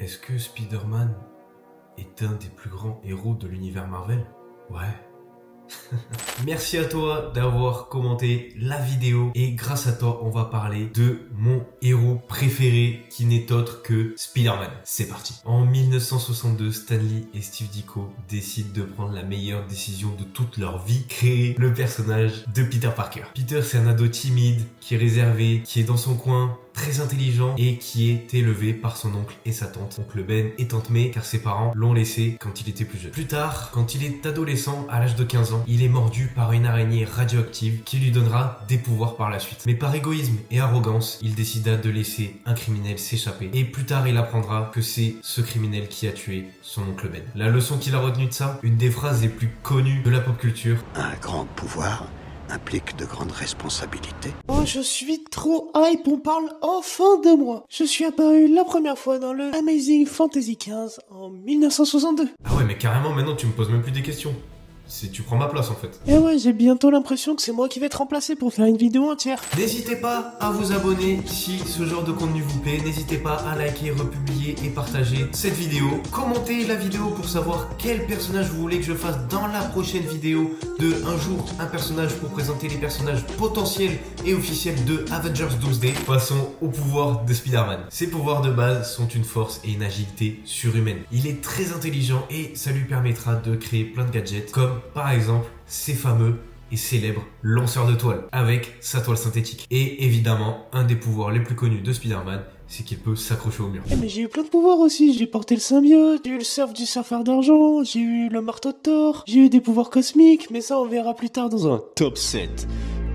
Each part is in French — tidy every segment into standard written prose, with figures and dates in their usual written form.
Est-ce que Spider-Man est un des plus grands héros de l'univers Marvel? Ouais. Merci à toi d'avoir commenté la vidéo et grâce à toi on va parler de mon héros préféré qui n'est autre que Spider-Man. C'est parti. En 1962, Stan Lee et Steve Ditko décident de prendre la meilleure décision de toute leur vie, créer le personnage de Peter Parker. Peter, c'est un ado timide, qui est réservé, qui est dans son coin, très intelligent et qui est élevé par son oncle et sa tante, oncle Ben et tante May, car ses parents l'ont laissé quand il était plus jeune. Plus tard, quand il est adolescent, à l'âge de 15 ans, il est mordu par une araignée radioactive qui lui donnera des pouvoirs par la suite. Mais par égoïsme et arrogance, il décida de laisser un criminel s'échapper. Et plus tard, il apprendra que c'est ce criminel qui a tué son oncle Ben. La leçon qu'il a retenue de ça, une des phrases les plus connues de la pop culture. Un grand pouvoir implique de grandes responsabilités. Oh, je suis trop hype, on parle enfin de moi. Je suis apparu la première fois dans le Amazing Fantasy XV en 1962. Ah ouais, mais carrément, maintenant tu me poses même plus des questions. Tu prends ma place en fait. Et ouais, j'ai bientôt l'impression que c'est moi qui vais être remplacé pour faire une vidéo entière. N'hésitez pas à vous abonner si ce genre de contenu vous plaît. N'hésitez pas à liker, republier et partager cette vidéo. Commentez la vidéo pour savoir quel personnage vous voulez que je fasse dans la prochaine vidéo de un jour un personnage pour présenter les personnages potentiels et officiels de Avengers Doomsday. Passons au pouvoir de Spider-Man. Ses pouvoirs de base sont une force et une agilité surhumaine. Il est très intelligent et ça lui permettra de créer plein de gadgets comme par exemple ces fameux et célèbres lanceurs de toile avec sa toile synthétique. Et évidemment, un des pouvoirs les plus connus de Spider-Man, c'est qu'il peut s'accrocher au mur. Mais j'ai eu plein de pouvoirs aussi, j'ai porté le symbiote, j'ai eu le surf du surfeur d'argent, j'ai eu le marteau de Thor, j'ai eu des pouvoirs cosmiques, mais ça on verra plus tard dans un Top 7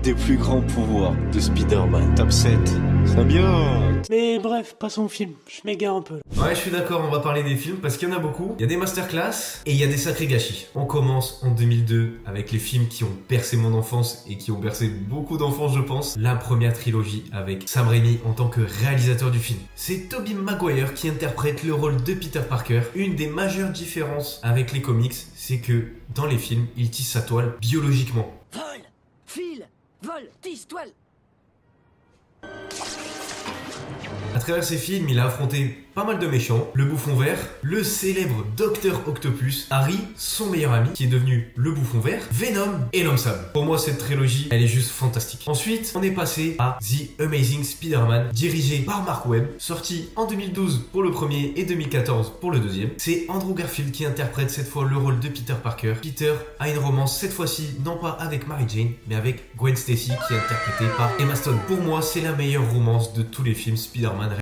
des plus grands pouvoirs de Spider-Man. Top 7, symbiote. Mais bref, passons au film, je m'égare un peu. Ouais, je suis d'accord, on va parler des films parce qu'il y en a beaucoup. Il y a des masterclass et il y a des sacrés gâchis. On commence en 2002 avec les films qui ont bercé mon enfance et qui ont bercé beaucoup d'enfants, je pense. La première trilogie avec Sam Raimi en tant que réalisateur du film. C'est Tobey Maguire qui interprète le rôle de Peter Parker. Une des majeures différences avec les comics, c'est que dans les films, il tisse sa toile biologiquement. Vol, file, vol, tisse, toile. À travers ces films, il a affronté pas mal de méchants, le bouffon vert, le célèbre Docteur Octopus, Harry, son meilleur ami, qui est devenu le bouffon vert, Venom et l'homme sable. Pour moi, cette trilogie, elle est juste fantastique. Ensuite, on est passé à The Amazing Spider-Man, dirigé par Mark Webb, sorti en 2012 pour le premier et 2014 pour le deuxième. C'est Andrew Garfield qui interprète cette fois le rôle de Peter Parker. Peter a une romance, cette fois-ci, non pas avec Mary Jane, mais avec Gwen Stacy, qui est interprétée par Emma Stone. Pour moi, c'est la meilleure romance de tous les films Spider-Man